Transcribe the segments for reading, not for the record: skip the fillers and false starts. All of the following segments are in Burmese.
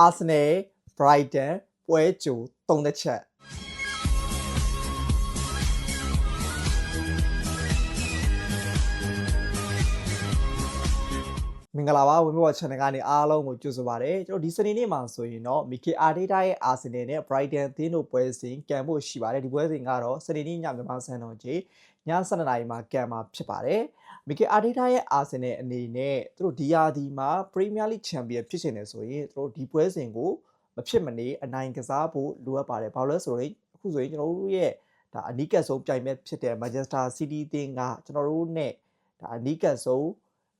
Arsenal Brighton ပွဲကြို3တစ်ချက်မင်္ဂလာပါဝင်းဘော channel ကနေအားလုံးကိုကြိုဆိုပါရစေကျွန်တော်ဒီစနေနေ့မှာဆိုရင်တော့ Mikel Arteta ရဲ့ Arsenal နဲ့ Brighton အသင်းတို့ပွဲစဉ်ကန်ဖို့ရှိပါတယ်ဒီပွဲစဉ်ကတော့စနေနေ့ညမြန်မာစံတော်ချိန်ည7:00 နာရီမှာကန်မှာဖြစ်ပါတယ် Mikel Arteta ရဲ့ Arsenal အနေနဲ့သူတို့ဒီယာဒီမှာ Premier League Champion ဖြစ်ချင်တယ်ဆိုရင်သူတို့ဒီပွဲစဉ်ကိုမဖြစ်မနေအနိုင်ကစားဖို့လိုအပ်ပါတယ်ဘာလို့လဲဆိုတော့အခုဆိုရင်ကျွန်တော်တို့ရဲ့ဒါအနီးကပ်ဆုံးပြိုင်ပွဲဖြစ်တဲ့ Manchester City အသင်းကကျွန်တော်တို့နဲ့ဒါအနီးကပ်ဆုံ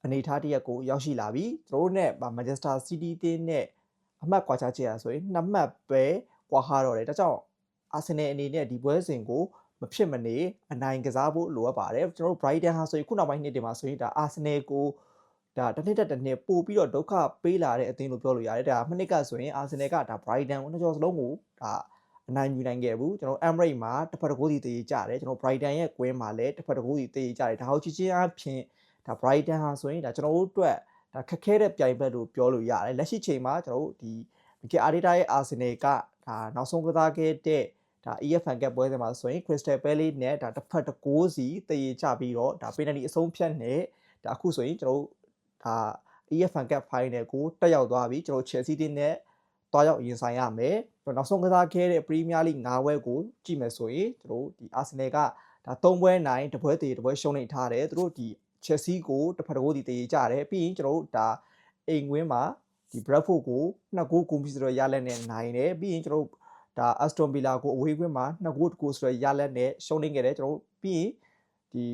းအနေထားတစ်ရပ်ကိုရောက်ရှိလာပြီသူတို့နဲ့ Manchester City အသင်းနဲ့အမှတ်ကွာခြားချက်ရဆိုရင်2မှတ်ပဲကွာဟတော့တယ်ဒါကြောင့် Arsenal အနေနဲ့ဒီပွဲစဉ်ကိုမဖြစ်မနေအနိုင်ကစားဖို့လိုအပ်ပါတယ်ကျွန်တော်တို့ Brighton ဟာဆိုရင်ခုနောက်ပိုင်းနှစ်တွေမှာဆိုရင်ဒါ Arsenal ကိုဒါတစ်နှစ်တစ်နှစ်ပို့ပြီးတော့ဒုက္ခပေးလာတဲ့အသင်းလို့ပြောလို့ရတယ်ဒါမနှစ်ကဆိုရင် Arsenal ကဒါ Brighton ကိုနှစ်ကျော်စလုံးကိုဒါအနိုင်ယူနိုင်ခဲ့ဘူးကျွန်တော် Emirates မှာတစ်ဖက်တစ်ကိုးစီတည်ကြတယ်ကျွန်တော် Brighton ရဲ့ကွင်းမှာလည်းတစ်ဖက်တစ်ကိုးစီတည်ကြတယ်ဒါဟောချင်းချင်းအဖြစ်ဒါ Brighton ဟာဆိုရင်ဒါကျွန်တော်တို့အတွက်ဒါခက်ခဲတဲ့ပြိုင်ဘက်လို့ပြောလို့ရတယ်လက်ရှိချိန်မှာကျွန်တော်တို့ဒီ Mikel Arteta ရဲ့ Arsenal ကဒါနောက်ဆုံးကစားခဲ့တဲ့ဒါ EFL Cup ပွဲစဉ်မှာဆိုရင် Crystal Palace နဲ့ဒါတစ်ဖက်တစ်ကိုးစီတည်ကြပြီးတော့ဒါ penalty အဆုံးဖြတ်နဲ့ဒါအခုဆိုရင်ကျွန်တော်တို့ဒါ EFL Cup Final ကိုတက်ရောက်သွားပြီကျွန်တော် Chelsea တင်းနဲ့တွားရောက်ရင်ဆိုင်ရမယ်နောက်ဆုံးကစားခဲ့တဲ့ Premier League 5ပွဲကိုကြည့်မယ်ဆိုရင်ကျွန်တော်ဒီ Arsenal ကဒါ3ပွဲနိုင်တစ်ပွဲတည်တစ်ပွဲရှုံးနေထားတယ်သူတို့ဒီ Chelsea ကိုတစ်ဖက်တစ်ကိုးစီတည်ကြတယ်ပြီးရင်ကျွန်တော်တို့ဒါအိမ်ဝင်းမှာဒီ Bradford ကို2ဂိုးကုန်ပြီဆိုတော့ရလက်နဲ့နိုင်တယ်ပြီးရင်ကျွန်တော်ဒါ Aston Villa ကိုအဝေးကွင်းမှာ2ဂိုးတကူဆိုတော့ရလက်နဲ့ရှုံးနေခဲ့တယ်ကျွန်တော်ပြီးရင်ဒီ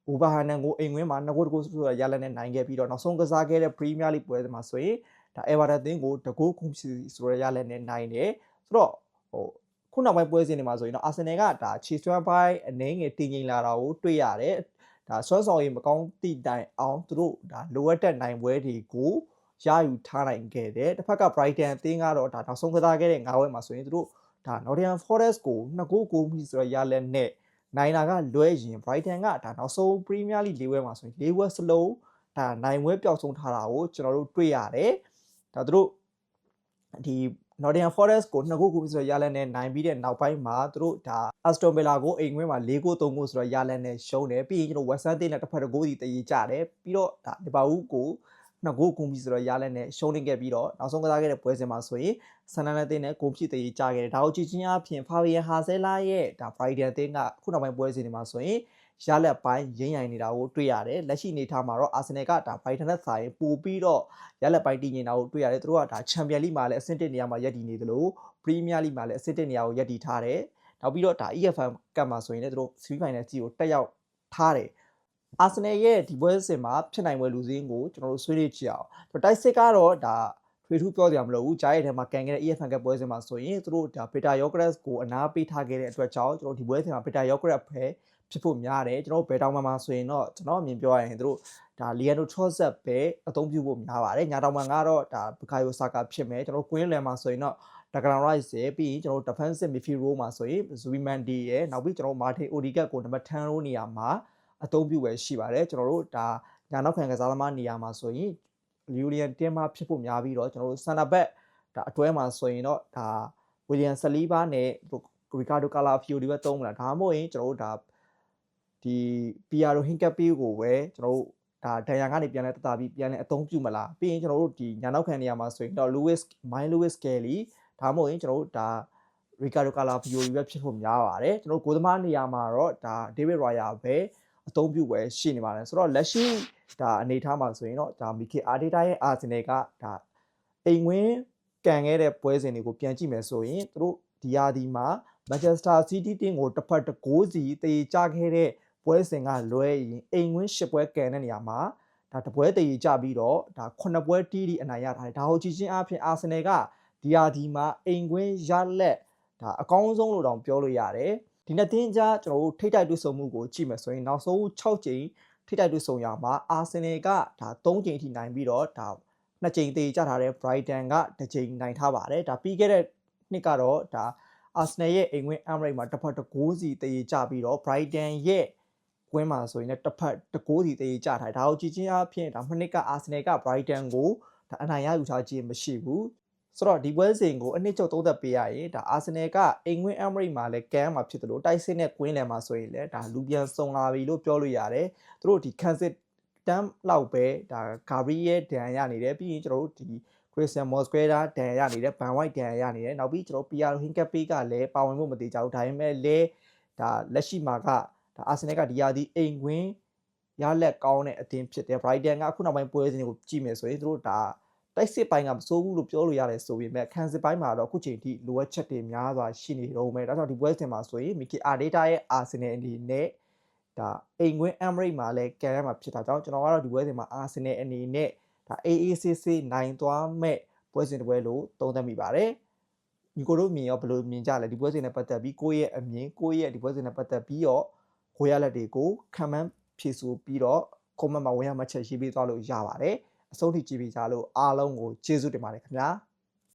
Wolverhampton ကိုအိမ်ဝင်းမှာ2ဂိုးတကူဆိုတော့ရလက်နဲ့နိုင်ခဲ့ပြီးတော့နောက်ဆုံးကစားခဲ့တဲ့ Premier League ပွဲမှာဆိုရင်ဒါ Everton အသင်းကို2ဂိုးကုန်ပြီဆိုတော့ရလက်နဲ့နိုင်တယ်ဆိုတော့ခုနောက်ပိုင်းပွဲစဉ်တွေမှာဆိုရင်တော့ Arsenal ကဒါခြေစွမ်းပိုင်းအနေငယ်တည်ငြိမ်လာတာကိုတွေ့ရတယ်ဒါဆွမ်းဆောင်ရည်မကောင်းသည့်တိုင်အောင်သူတို့ဒါလိုအပ်တဲ့နိုင်ပွဲတွေကိုရယူထားနိုင်ခဲ့တယ်တစ်ဖက်က Brighton အသင်းကတော့ဒါနောက်ဆုံးကစားခဲ့တဲ့9ပွဲမှာဆိုရင်သူတို့ဒါ Nottingham Forest ကို2ဂိုးကုန်ပြီဆိုတော့ရလက်နဲ့နိုင်တာကလွဲရင် Brighton ကဒါနောက်ဆုံး Premier League 4ပွဲမှာဆိုရင်4ပွဲစလုံးဒါနိုင်ပွဲပျောက်ဆုံးထားတာကိုကျွန်တော်တို့တွေ့ရတယ်ဒါသူတို့ဒီ Nottingham Forest ကို2ဂိုးဆိုတော့ရလက်နဲ့နိုင်ပြီးတဲ့နောက်ပိုင်းမှာသူတို့ဒါ Aston Villa ကိုအိမ်ခွင်းမှာ4ဂိုး3ဂိုးဆိုတော့ရလက်နဲ့ရှုံးတယ်ပြီးရင်ကျွန်တော် West Ham တင်းနဲ့တစ်ဖက်တစ်ဂိုးစီတည်ကြတယ်ပြီးတော့ဒါ Liverpool ကို2ဂိုးကုန်ပြီဆိုတော့ရလက်နဲ့ရှုံးနေခဲ့ပြီးတော့နောက်ဆုံးကစားခဲ့တဲ့ပွဲစဉ်မှာဆိုရင် Sunderland တင်းနဲ့ဂိုးဖြစ်တည်ကြခဲ့တယ်ဒါကိုကြည့်ချင်းအပြင် Fabian Harsela ရဲ့ဒါ Brighton တင်းကခုနောက်ပိုင်းပွဲစဉ်တွေမှာဆိုရင်ရလက်ပိုင်းရင်းရိုင်နေတာကိုတွေ့ရတယ်လက်ရှိအနေထားမှာတော့ Arsenal ကဒါ Brighton နဲ့ဆိုင်ပို့ပြီးတော့ရလက်ပိုင်းတည်ငြိမ်တာကိုတွေ့ရတယ်သူတို့ကဒါ Champions League မှာလည်းအဆင့်1နေရာမှာရပ်တည်နေသလို Premier League မှာလည်းအဆင့်1နေရာကိုရပ်တည်ထားတယ်နောက်ပြီးတော့ဒါ EFL Cup မှာဆိုရင်လည်းသူတို့ semi final ကြီးကိုတက်ရောက်ထားတယ် Arsenal ရဲ့ဒီပွဲစဉ်မှာဖြစ်နိုင်ပွဲလူစင်းကိုကျွန်တော်တို့ဆွေးနွေးကြည့်အောင်တိုက်စစ်ကတော့ဒါထွေထူးပြောကြရမလို့ဘူးကြားရတဲ့မှာကန်ခဲ့တဲ့ EFL Cup ပွဲစဉ်မှာဆိုရင်သူတို့ဒါ Peter Yokres ကိုအနားပေးထားခဲ့တဲ့အတွက်ကြောင့်ကျွန်တော်ဒီပွဲစဉ်မှာ Peter Yokres ပဲဖြစ်ဖို့များတယ်ကျွန်တော်ဘယ်တောင်မှာဆိုရင်တော့ကျွန်တော်အမြင်ပြောရရင်သူတို့ဒါ Leandro Trossard ပဲအသုံးပြုဖို့များပါတယ်ညာတောင်မှာကတော့ဒါ Bukayo Saka ဖြစ်မယ်ကျွန်တော် Queen Land မှာဆိုရင်တော့Declan Rice ရဲ့ပြီးရင်ကျွန်တော် defensive midfield role မှာဆိုရင် Zubimendi ရဲ့နောက်ပြီးကျွန်တော် Martin Odegaard ကိုနံပါတ်10 role နေရာမှာအသုံးပြုပဲရှိပါတယ်ကျွန်တော်တို့ဒါညာနောက်ခံကစားသမားနေရာမှာဆိုရင် Julian Timber ဖြစ်ဖို့များပြီးတော့ကျွန်တော်တို့ center back ဒါအတွဲမှာဆိုရင်တော့ဒါ William Saliba နဲ့ Ricardo Calafiori ပဲသုံးမလားဒါမှမဟုတ်ရင်ကျွန်တော်တို့ဒါဒီ Piero Hincapié ကိုပဲကျွန်တော်တို့ဒါဒန်ယာကနေပြန်လဲတသားပြီးပြန်လဲအသုံးပြုမလားပြီးရင်ကျွန်တော်တို့ဒီညာနောက်ခံနေရာမှာဆိုရင်တော့ Lewis Kelly ဒါမှမဟုတ်ရင်ကျွန်တော်တို့ဒါ Ricardo Calafiori ပဲဖြစ်ဖို့များပါတယ်ကျွန်တော်ဂိုးသမားနေရာမှာတော့ဒါ David Raya ပဲအသုံးပြုပဲရှိနေပါတယ်ဆိုတော့လက်ရှိဒါအနေထားမှာဆိုရင်တော့ဒါ Mikel Arteta ရဲ့ Arsenal ကဒါအိမ်ဝင်းကန်ခဲ့တဲ့ပွဲစဉ်တွေကိုပြန်ကြည့်မယ်ဆိုရင်သူတို့ဒီယာဒီမှာ Manchester City တင်းကိုတစ်ဖက်တစ်ဂိုးစီတည်ကြခဲ့တဲ့ပွဲစဉ်ကလွဲရင်အိမ်ဝင်း10ပွဲကန်တဲ့နေရာမှာဒါတပွဲတည်ကြပြီးတော့ဒါ9ပွဲတီးတီးအနိုင်ရထားတယ်ဒါဟုတ်ကြည့်ချင်းအပြင် Arsenal ကဒီယာဒီမှာအိမ်ကွင်းရလက်ဒါအကောင်းဆုံးလို့တောင်ပြောလို့ရတယ်ဒီနှစ်သင်းကြားကျွန်တော်တို့ထိတိုက်တွေ့ဆုံမှုကိုကြည့်မယ်ဆိုရင်နောက်ဆုံး6ကြိမ်ထိတိုက်တွေ့ဆုံရမှာ Arsenal ကဒါ3ကြိမ်ထိနိုင်ပြီးတော့ဒါ2ကြိမ်တည်ကြထားတဲ့ Brighton က1ကြိမ်နိုင်ထားပါတယ်ဒါပြီးခဲ့တဲ့နှစ်ကတော့ဒါ Arsenal ရဲ့အိမ်ကွင်း Emirates မှာတစ်ဖက်တစ်ဂိုးစီတည်ကြပြီးတော့ Brighton ရဲ့ကွင်းမှာဆိုရင်လည်းတစ်ဖက်တစ်ဂိုးစီတည်ကြထားတယ်ဒါကိုကြည့်ချင်းအပြင်ဒါမနှစ်က Arsenal က Brighton ကိုဒါအနိုင်ရယူထားခြင်းမရှိဘူး ဆိုတော့ဒီပွဲစဉ်ကိုအနှစ်ချုပ်သုံးသက်ပေးရရင်ဒါအာဆင်နယ်ကအိမ်ဝင်းအမ်ဘရိတ်မှာလည်းကန်မှာဖြစ်တယ်လို့တိုက်စစ်နဲ့ကွင်းလယ်မှာဆိုရင်လည်းဒါလူပြန်စုံလာပြီလို့ပြောလို့ရတယ်သူတို့ဒီကန်စစ်တမ်းလောက်ပဲဒါဂါဘရီယယ်ဒန်ရနေတယ်ပြီးရင်ကျွန်တော်တို့ဒီခရစ်စတန်မော့စကွဲတာဒန်ရနေတယ်ဘန်ဝိုက်ဒန်ရနေတယ်နောက်ပြီးကျွန်တော်ပီယာဟင်ကပ်ပေးကလည်းပါဝင်ဖို့မသေးကြဘူးဒါပေမဲ့လည်းဒါလက်ရှိမှာကဒါအာဆင်နယ်ကဒီယာဒီအိမ်ဝင်းရလက်ကောင်းတဲ့အသင်းဖြစ်တယ် Brighton ကအခုနောက်ပိုင်းပွဲစဉ်တွေကိုကြည့်မယ်ဆိုရင်သူတို့ဒါတိုက်စစ်ပိုင်းကမစိုးဘူးလို့ပြောလို့ရတယ်ဆိုပေမဲ့ခံစစ်ပိုင်းမှာတော့အခုချိန်ထိလိုအပ်ချက်တွေများစွာရှိနေတော့မယ်ဒါကြောင့်ဒီပွဲစဉ်မှာဆိုရင်မီကီအာဒေတာရဲ့အာဆင်နယ်အနေနဲ့ဒါအိမ်ကွင်းအမ်ဘရိတ်မှာလည်းကန်ရမှာဖြစ်တာကြောင့်ကျွန်တော်ကတော့ဒီပွဲစဉ်မှာအာဆင်နယ်အနေနဲ့ဒါ AACC နိုင်သွားမဲ့ပွဲစဉ်တစ်ပွဲလို့သုံးသပ်မိပါတယ်ညီကိုတို့မြင်ရောဘယ်လိုမြင်ကြလဲဒီပွဲစဉ်နဲ့ပတ်သက်ပြီးကိုယ့်ရဲ့အမြင်ကိုယ့်ရဲ့ဒီပွဲစဉ်နဲ့ပတ်သက်ပြီးတော့ဝေရလက်တွေကိုခံမှန်းဖြေဆိုပြီးတော့ comment မှာဝင်ရမှတ်ချက်ရေးပေးသွားလို့ရပါတယ်အဆုံးထိကြည့်ပေးကြလို့အားလုံးကိုကျေးဇူးတင်ပါတယ်ခင်ဗျာ